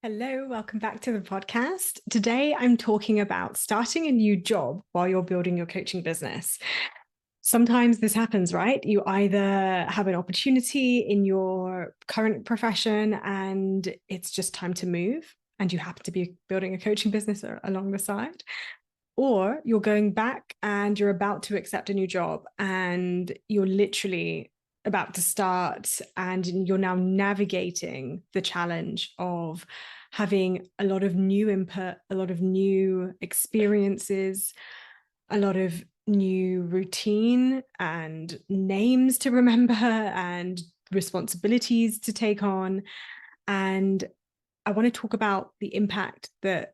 Hello, welcome back to the podcast. Today, I'm talking about starting a new job while you're building your coaching business. Sometimes this happens, right? You either have an opportunity in your current profession and it's just time to move, and you happen to be building a coaching business along the side, or you're going back and you're about to accept a new job and you're literally about to start and you're now navigating the challenge of having a lot of new input, a lot of new experiences, a lot of new routine and names to remember and responsibilities to take on. And I want to talk about the impact that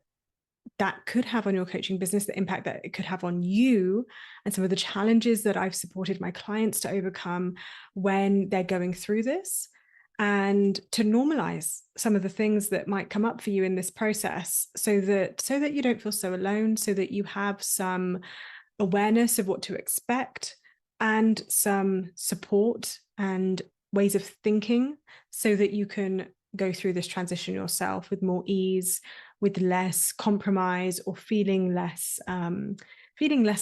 could have on your coaching business, the impact that it could have on you, and some of the challenges that I've supported my clients to overcome when they're going through this, and to normalize some of the things that might come up for you in this process so that you don't feel so alone, so that you have some awareness of what to expect and some support and ways of thinking so that you can go through this transition yourself with more ease, with less compromise, or feeling less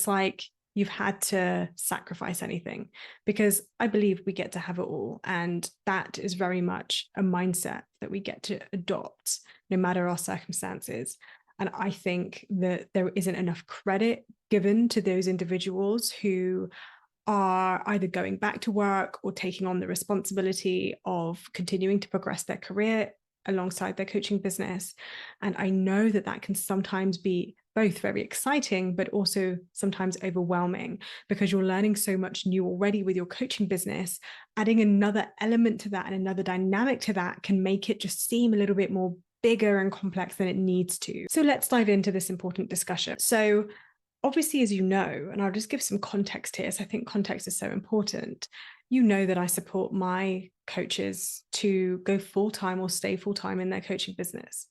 like you've had to sacrifice anything. Because I believe we get to have it all, and that is very much a mindset that we get to adopt no matter our circumstances. And I think that there isn't enough credit given to those individuals who are either going back to work or taking on the responsibility of continuing to progress their career alongside their coaching business. And I know that that can sometimes be both very exciting, but also sometimes overwhelming, because you're learning so much new already with your coaching business. Adding another element to that and another dynamic to that can make it just seem a little bit more bigger and complex than it needs to. So let's dive into this important discussion. So obviously, as you know, and I'll just give some context here, so I think context is so important. You know that I support my coaches to go full-time or stay full-time in their coaching business.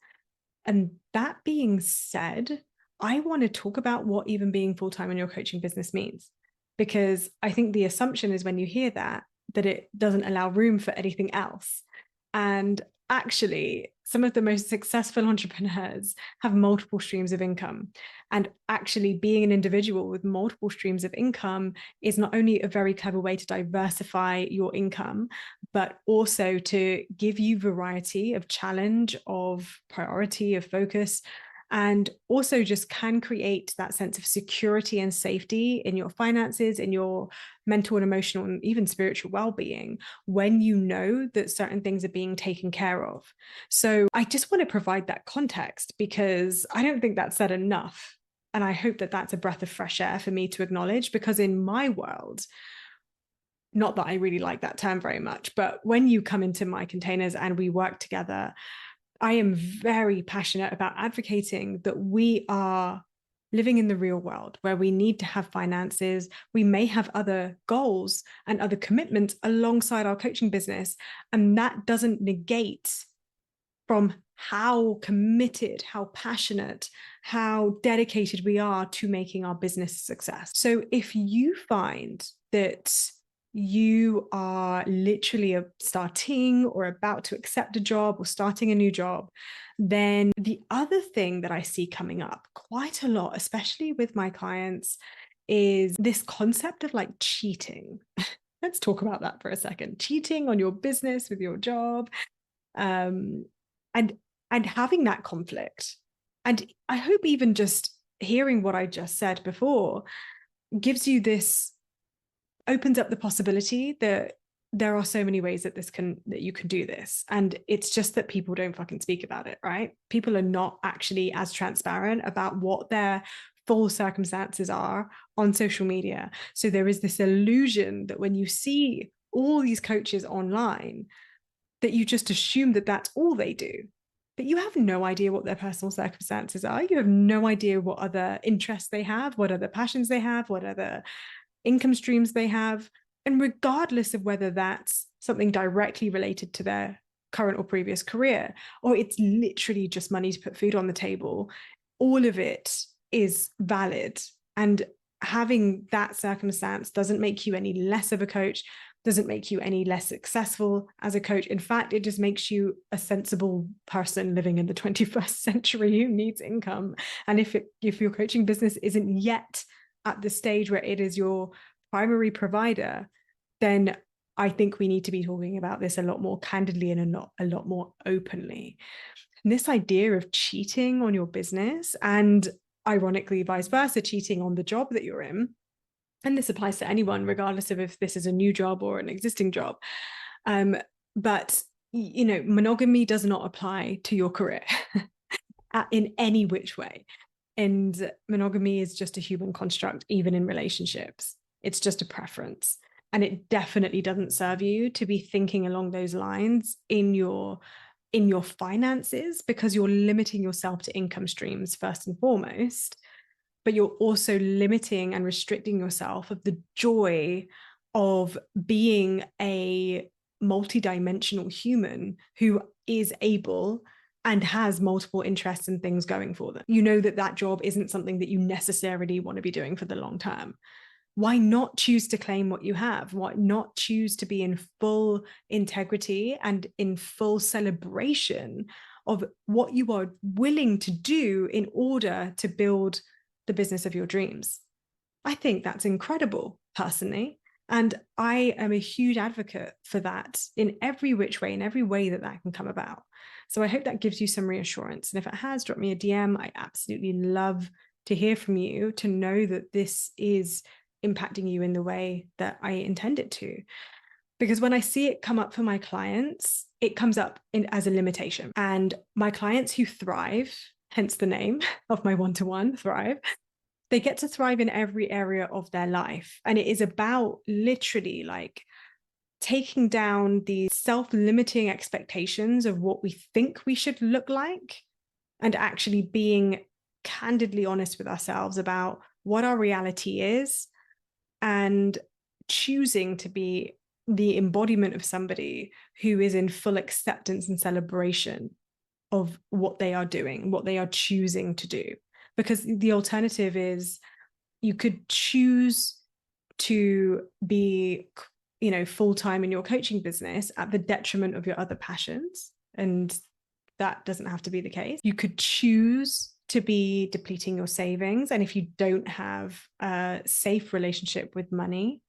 And that being said, I want to talk about what even being full-time in your coaching business means, because I think the assumption is when you hear that it doesn't allow room for anything else. And actually, some of the most successful entrepreneurs have multiple streams of income. And actually, being an individual with multiple streams of income is not only a very clever way to diversify your income, but also to give you variety of challenge, of priority, of focus, and also just can create that sense of security and safety in your finances, in your mental and emotional and even spiritual well-being, when you know that certain things are being taken care of. So I just want to provide that context because I don't think that's said enough. And I hope that that's a breath of fresh air for me to acknowledge, because in my world, not that I really like that term very much, but when you come into my containers and we work together, I am very passionate about advocating that we are living in the real world where we need to have finances. We may have other goals and other commitments alongside our coaching business. And that doesn't negate from how committed, how passionate, how dedicated we are to making our business a success. So if you find that you are literally starting or about to accept a job or starting a new job, then the other thing that I see coming up quite a lot, especially with my clients, is this concept of like cheating. Let's talk about that for a second. Cheating on your business with your job, and having that conflict. And I hope even just hearing what I just said before gives you this, opens up the possibility that there are so many ways that you can do this. And it's just that people don't fucking speak about it, right? People are not actually as transparent about what their full circumstances are on social media. So there is this illusion that when you see all these coaches online, that you just assume that that's all they do. But you have no idea what their personal circumstances are. You have no idea what other interests they have, what other passions they have, what other income streams they have. And regardless of whether that's something directly related to their current or previous career, or it's literally just money to put food on the table, all of it is valid. And having that circumstance doesn't make you any less of a coach, doesn't make you any less successful as a coach. In fact, it just makes you a sensible person living in the 21st century who needs income. And if your coaching business isn't yet at the stage where it is your primary provider, then I think we need to be talking about this a lot more candidly and a lot more openly. And this idea of cheating on your business, and ironically vice versa, cheating on the job that you're in, and this applies to anyone, regardless of if this is a new job or an existing job. But, monogamy does not apply to your career in any which way. And monogamy is just a human construct, even in relationships. It's just a preference. And it definitely doesn't serve you to be thinking along those lines in your finances, because you're limiting yourself to income streams first and foremost. But you're also limiting and restricting yourself of the joy of being a multidimensional human who is able and has multiple interests and things going for them. You know that job isn't something that you necessarily want to be doing for the long term. Why not choose to claim what you have? Why not choose to be in full integrity and in full celebration of what you are willing to do in order to build the business of your dreams? I think that's incredible, personally. And I am a huge advocate for that in every which way, in every way that can come about. So I hope that gives you some reassurance. And if it has, drop me a DM. I absolutely love to hear from you, to know that this is impacting you in the way that I intend it to. Because when I see it come up for my clients, it comes up as a limitation. And my clients who thrive, hence the name of my one-to-one, Thrive, they get to thrive in every area of their life. And it is about literally like taking down the self-limiting expectations of what we think we should look like, and actually being candidly honest with ourselves about what our reality is, and choosing to be the embodiment of somebody who is in full acceptance and celebration of what they are doing, what they are choosing to do. Because the alternative is you could choose to be, full-time in your coaching business at the detriment of your other passions. And that doesn't have to be the case. You could choose to be depleting your savings. And if you don't have a safe relationship with money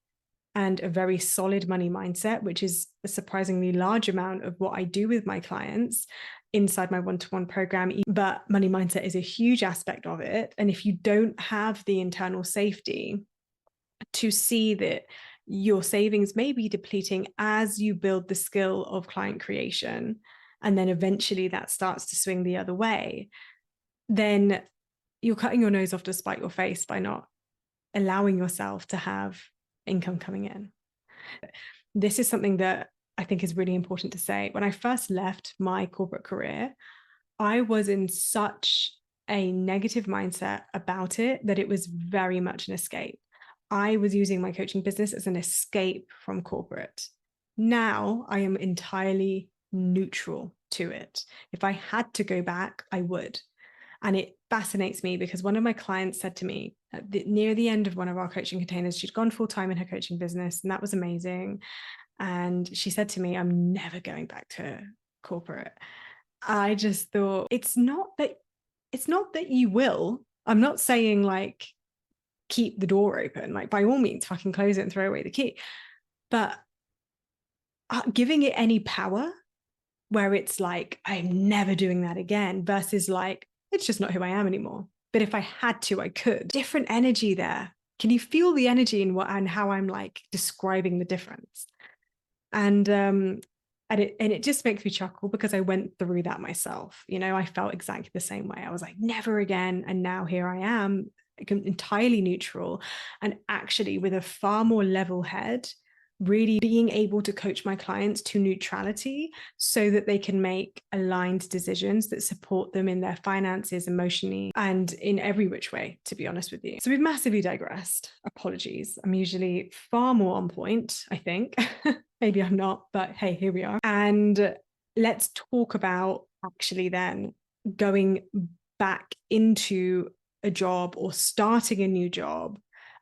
and a very solid money mindset, which is a surprisingly large amount of what I do with my clients inside my one-to-one program, but money mindset is a huge aspect of it. And if you don't have the internal safety to see that your savings may be depleting as you build the skill of client creation, and then eventually that starts to swing the other way, then you're cutting your nose off to spite your face by not allowing yourself to have income coming in. This is something that I think is really important to say. When I first left my corporate career, I was in such a negative mindset about it that it was very much an escape. I was using my coaching business as an escape from corporate. Now I am entirely neutral to it. If I had to go back, I would. And it fascinates me because one of my clients said to me near the end of one of our coaching containers, she'd gone full-time in her coaching business, and that was amazing. And she said to me, I'm never going back to corporate. I just thought, it's not that you will. I'm not saying like keep the door open, like by all means fucking close it and throw away the key, but giving it any power where it's like, I'm never doing that again, versus like, it's just not who I am anymore. But if I had to, I could. Different energy there. Can you feel the energy in what and how I'm like describing the difference? And it just makes me chuckle because I went through that myself. I felt exactly the same way. I was like, never again. And now here I am, entirely neutral, and actually with a far more level head, really being able to coach my clients to neutrality so that they can make aligned decisions that support them in their finances, emotionally, and in every which way, to be honest with you. So we've massively digressed. Apologies. I'm usually far more on point, I think. Maybe I'm not, but hey, here we are. And let's talk about actually then going back into a job or starting a new job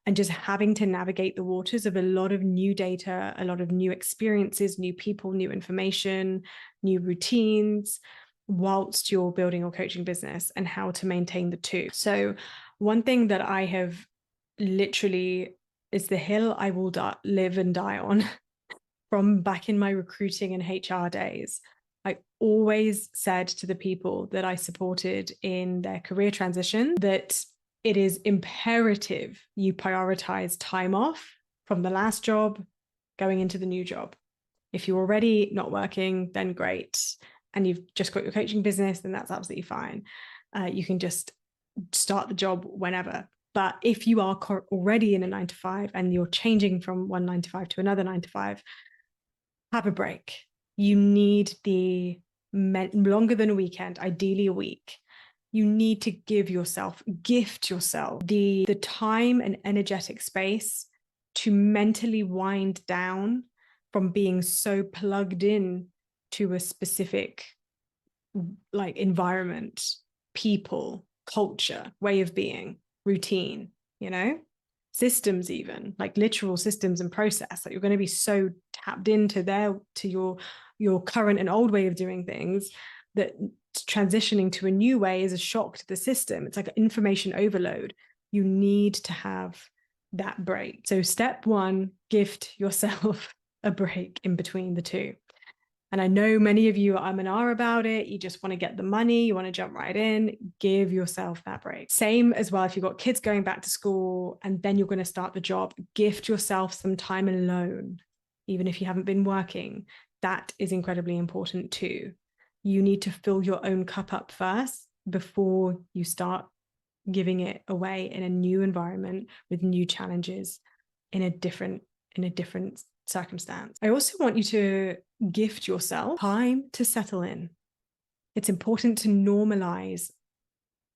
and just having to navigate the waters of a lot of new data, a lot of new experiences, new people, new information, new routines, whilst you're building your coaching business, and how to maintain the two. So one thing that I have literally is the hill I will live and die on from back in my recruiting and HR days. I always said to the people that I supported in their career transition that it is imperative you prioritize time off from the last job going into the new job. If you're already not working, then great. And you've just got your coaching business, then that's absolutely fine. You can just start the job whenever. But if you are already in a 9-to-5 and you're changing from one 9-to-5 to another 9-to-5, have a break. You need the longer than a weekend, ideally a week. You need to gift yourself the time and energetic space to mentally wind down from being so plugged in to a specific like environment, people, culture, way of being, routine, systems, even like literal systems and process. Like you're going to be so tapped into your current and old way of doing things that transitioning to a new way is a shock to the system. It's like information overload. You need to have that break. So step one, gift yourself a break in between the two. And I know many of you are about it. You just want to get the money. You want to jump right in. Give yourself that break. Same as well if you've got kids going back to school and then you're going to start the job. Gift yourself some time alone, even if you haven't been working. That is incredibly important too. You need to fill your own cup up first before you start giving it away in a new environment with new challenges in a different circumstance. I also want you to gift yourself time to settle in. It's important to normalize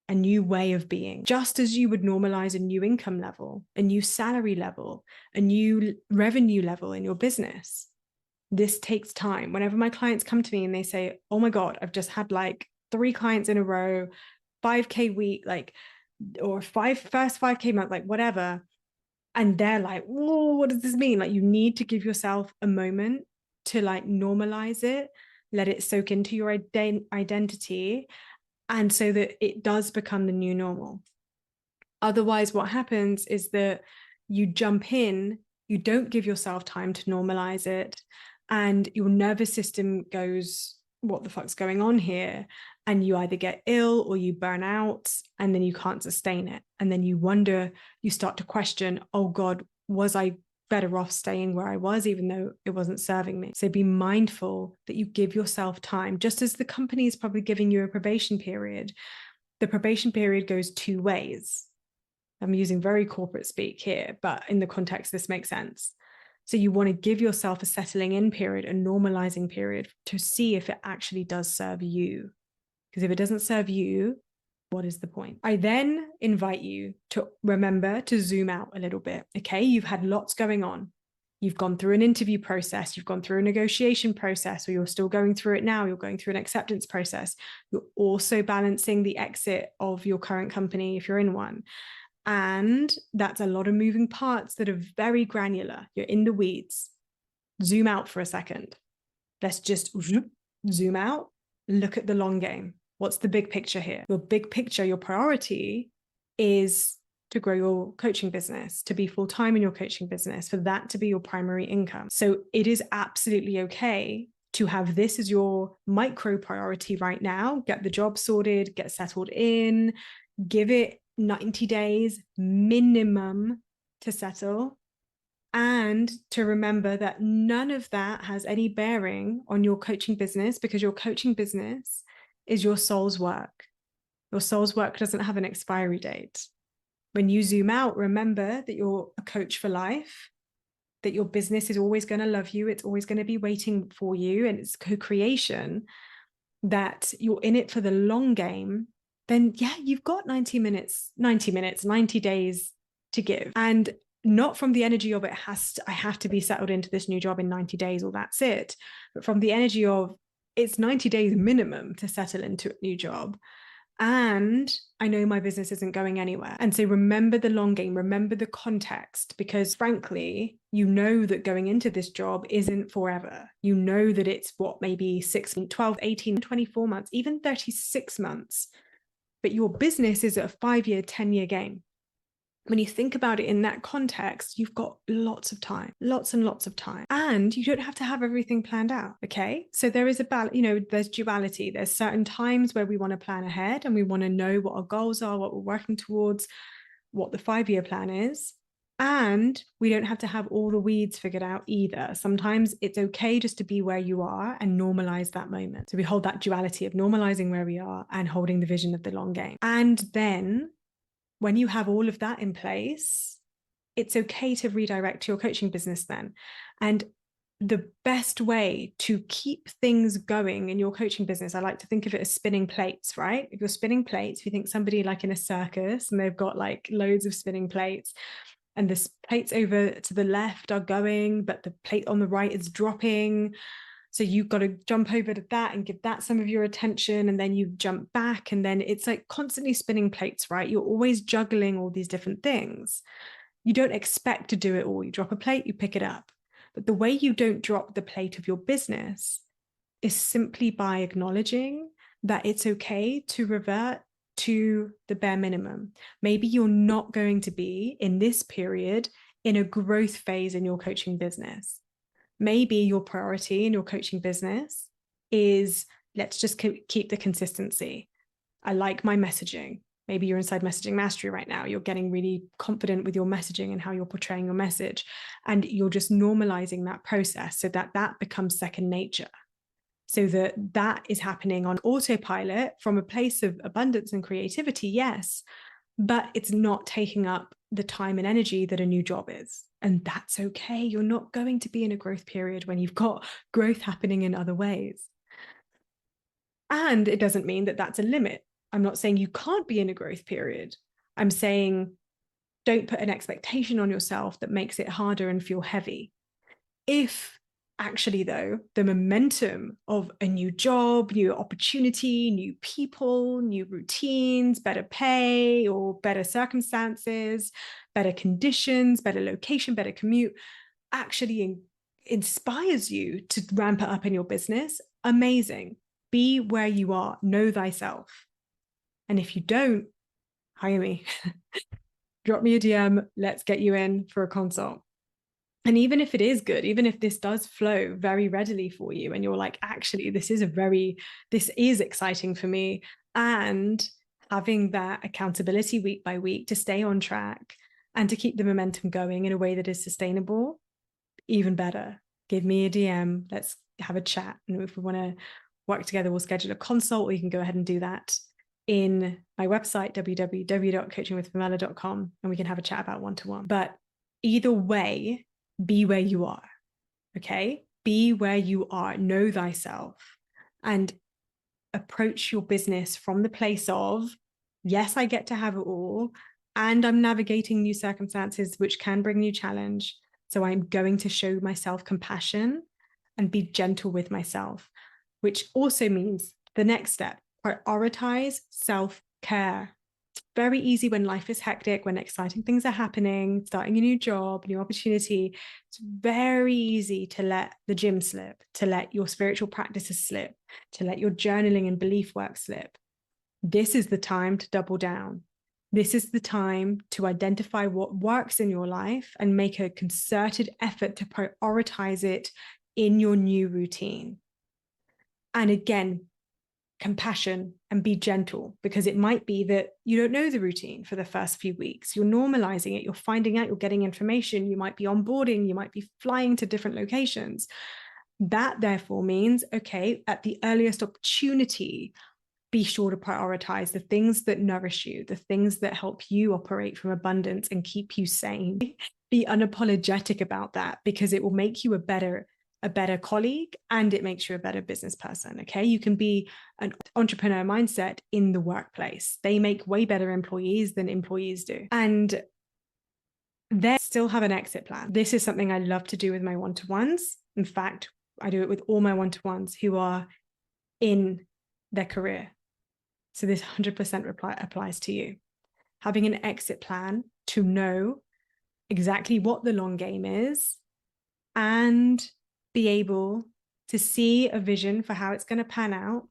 a new way of being, just as you would normalize a new income level, a new salary level, a new revenue level in your business. This takes time. Whenever my clients come to me and they say, oh my God, I've just had like 3 clients in a row, 5K week, or first 5K month, whatever. And they're like, whoa, what does this mean? You need to give yourself a moment to normalize it, let it soak into your identity, and so that it does become the new normal. Otherwise, what happens is that you jump in, you don't give yourself time to normalize it, and your nervous system goes, what the fuck's going on here? And you either get ill or you burn out, and then you can't sustain it. And then you wonder, you start to question, oh God, was I better off staying where I was, even though it wasn't serving me? So be mindful that you give yourself time, just as the company is probably giving you a probation period. The probation period goes 2 ways. I'm using very corporate speak here, but in the context, this makes sense. So you want to give yourself a settling in period, a normalizing period, to see if it actually does serve you. Because if it doesn't serve you, what is the point? I then invite you to remember to zoom out a little bit. Okay, you've had lots going on. You've gone through an interview process, you've gone through a negotiation process, or you're still going through it now, you're going through an acceptance process. You're also balancing the exit of your current company if you're in one. And that's a lot of moving parts that are very granular. You're in the weeds. Zoom out for a second. Let's just zoom out, look at the long game. What's the big picture here? Your big picture, your priority is to grow your coaching business, to be full-time in your coaching business, for that to be your primary income. So it is absolutely okay to have this as your micro priority right now. Get the job sorted, get settled in, give it 90 days minimum to settle, and to remember that none of that has any bearing on your coaching business, because your coaching business is your soul's work. Your soul's work doesn't have an expiry date. When you zoom out, remember that you're a coach for life, that your business is always going to love you. It's always going to be waiting for you, and it's co-creation, that you're in it for the long game. Then yeah, you've got 90 days to give. And not from the energy of I have to be settled into this new job in 90 days or that's it, but from the energy of it's 90 days minimum to settle into a new job. And I know my business isn't going anywhere. And so remember the long game, remember the context, because frankly, you know that going into this job isn't forever. You know that it's maybe 6, 12, 18, 24 months, even 36 months. But your business is a 5-year, 10-year game. When you think about it in that context, you've got lots of time, lots and lots of time. And you don't have to have everything planned out, okay? So there is a balance, there's duality. There's certain times where we want to plan ahead and we want to know what our goals are, what we're working towards, what the 5-year plan is. And we don't have to have all the weeds figured out either. Sometimes it's okay just to be where you are and normalize that moment. So we hold that duality of normalizing where we are and holding the vision of the long game. And then when you have all of that in place, it's okay to redirect your coaching business then. And the best way to keep things going in your coaching business, I like to think of it as spinning plates, right? If you're spinning plates, if you think somebody like in a circus and they've got like loads of spinning plates, and the plates over to the left are going, but the plate on the right is dropping. So you've got to jump over to that and give that some of your attention. And then you jump back. And then it's like constantly spinning plates, right? You're always juggling all these different things. You don't expect to do it all. You drop a plate, you pick it up. But the way you don't drop the plate of your business is simply by acknowledging that it's okay to revert to the bare minimum. Maybe you're not going to be in this period in a growth phase in your coaching business. Maybe your priority in your coaching business is, let's just keep the consistency. I like my messaging. Maybe you're inside messaging mastery right now. You're getting really confident with your messaging and how you're portraying your message. And you're just normalizing that process so that that becomes second nature. So that is happening on autopilot from a place of abundance and creativity, yes, but it's not taking up the time and energy that a new job is. And that's okay. You're not going to be in a growth period when you've got growth happening in other ways. And it doesn't mean that that's a limit. I'm not saying you can't be in a growth period. I'm saying don't put an expectation on yourself that makes it harder and feel heavy. If actually, though, the momentum of a new job, new opportunity, new people, new routines, better pay or better circumstances, better conditions, better location, better commute, actually inspires you to ramp it up in your business, amazing. Be where you are, know thyself. And if you don't, hire me. Drop me a DM, let's get you in for a consult. And even if it is good, even if this does flow very readily for you and you're like, actually, this is exciting for me, and having that accountability week by week to stay on track and to keep the momentum going in a way that is sustainable, even better. Give me a DM, let's have a chat. And if we want to work together, we'll schedule a consult, or you can go ahead and do that in my website, www.coachingwithpamella.com, and we can have a chat about one-to-one. But either way, be where you are, okay? Be where you are, know thyself, and approach your business from the place of, yes, I get to have it all, and I'm navigating new circumstances which can bring new challenge. So I'm going to show myself compassion and be gentle with myself, which also means the next step, prioritize self-care. Very easy when life is hectic, when exciting things are happening, starting a new job, new opportunity. It's very easy to let the gym slip, to let your spiritual practices slip, to let your journaling and belief work slip. This is the time to double down. This is the time to identify what works in your life and make a concerted effort to prioritize it in your new routine. And again, compassion and be gentle, because it might be that you don't know the routine for the first few weeks. You're normalizing it. You're finding out, you're getting information. You might be onboarding. You might be flying to different locations. That therefore means, okay, at the earliest opportunity, be sure to prioritize the things that nourish you, the things that help you operate from abundance and keep you sane. Be unapologetic about that, because it will make you a better colleague, and it makes you a better business person. Okay. You can be an entrepreneur mindset in the workplace. They make way better employees than employees do. And they still have an exit plan. This is something I love to do with my one-to-ones. In fact, I do it with all my one-to-ones who are in their career. So this 100% applies to you. Having an exit plan to know exactly what the long game is and be able to see a vision for how it's going to pan out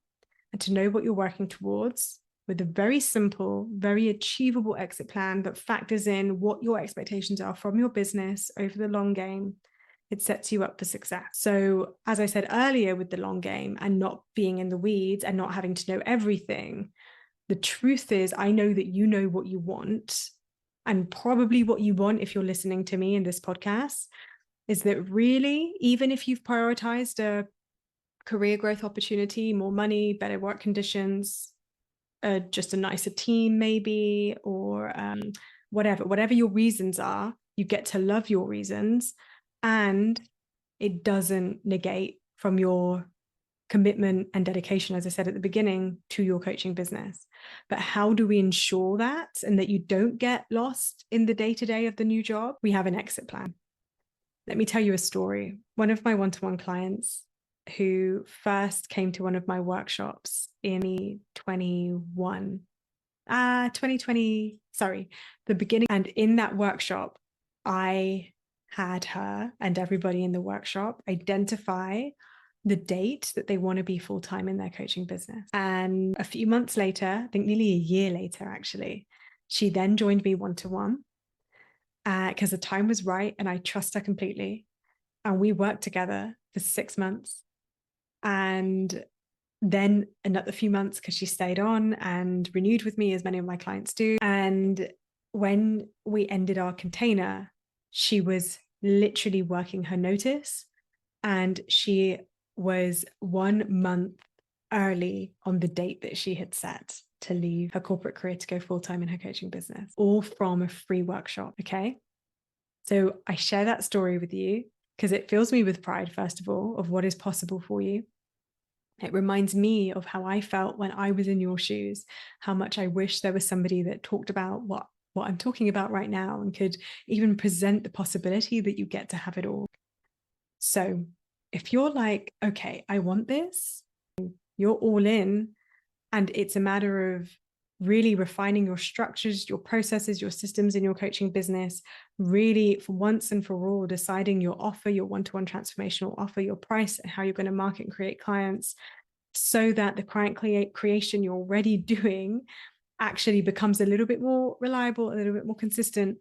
and to know what you're working towards with a very simple, very achievable exit plan that factors in what your expectations are from your business over the long game. It sets you up for success. So, as I said earlier, with the long game and not being in the weeds and not having to know everything, the truth is, I know that you know what you want, and probably what you want, if you're listening to me in this podcast, is that really, even if you've prioritized a career growth opportunity, more money, better work conditions, just a nicer team maybe, or whatever your reasons are, you get to love your reasons, and it doesn't negate from your commitment and dedication, as I said at the beginning, to your coaching business. But how do we ensure that and that you don't get lost in the day-to-day of the new job? We have an exit plan. Let me tell you a story. One of my one-to-one clients who first came to one of my workshops in 2020, the beginning. And in that workshop, I had her and everybody in the workshop identify the date that they want to be full-time in their coaching business. And a few months later, I think nearly a year later, actually, she then joined me one-to-one because the time was right and I trust her completely. And we worked together for 6 months. And then another few months because she stayed on and renewed with me, as many of my clients do. And when we ended our container, she was literally working her notice, and she was 1 month early on the date that she had set to leave her corporate career to go full-time in her coaching business, all from a free workshop. Okay. So I share that story with you because it fills me with pride, first of all, of what is possible for you. It reminds me of how I felt when I was in your shoes, how much I wish there was somebody that talked about what I'm talking about right now and could even present the possibility that you get to have it all. So if you're like, okay, I want this, you're all in, and it's a matter of really refining your structures, your processes, your systems in your coaching business, really for once and for all, deciding your offer, your one-to-one transformational offer, your price, and how you're going to market and create clients so that the client creation you're already doing actually becomes a little bit more reliable, a little bit more consistent.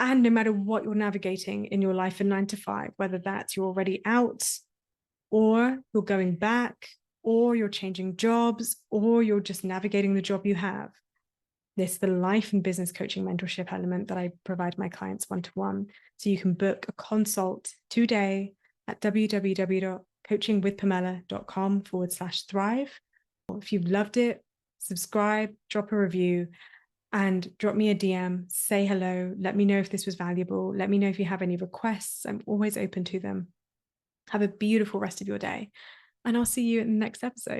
And no matter what you're navigating in your life in 9 to 5, whether that's you're already out or you're going back, or you're changing jobs, or you're just navigating the job you have. This is the life and business coaching mentorship element that I provide my clients one-to-one. So you can book a consult today at www.coachingwithpamella.com/thrive. If you've loved it, subscribe, drop a review, and drop me a DM, say hello. Let me know if this was valuable. Let me know if you have any requests. I'm always open to them. Have a beautiful rest of your day. And I'll see you in the next episode.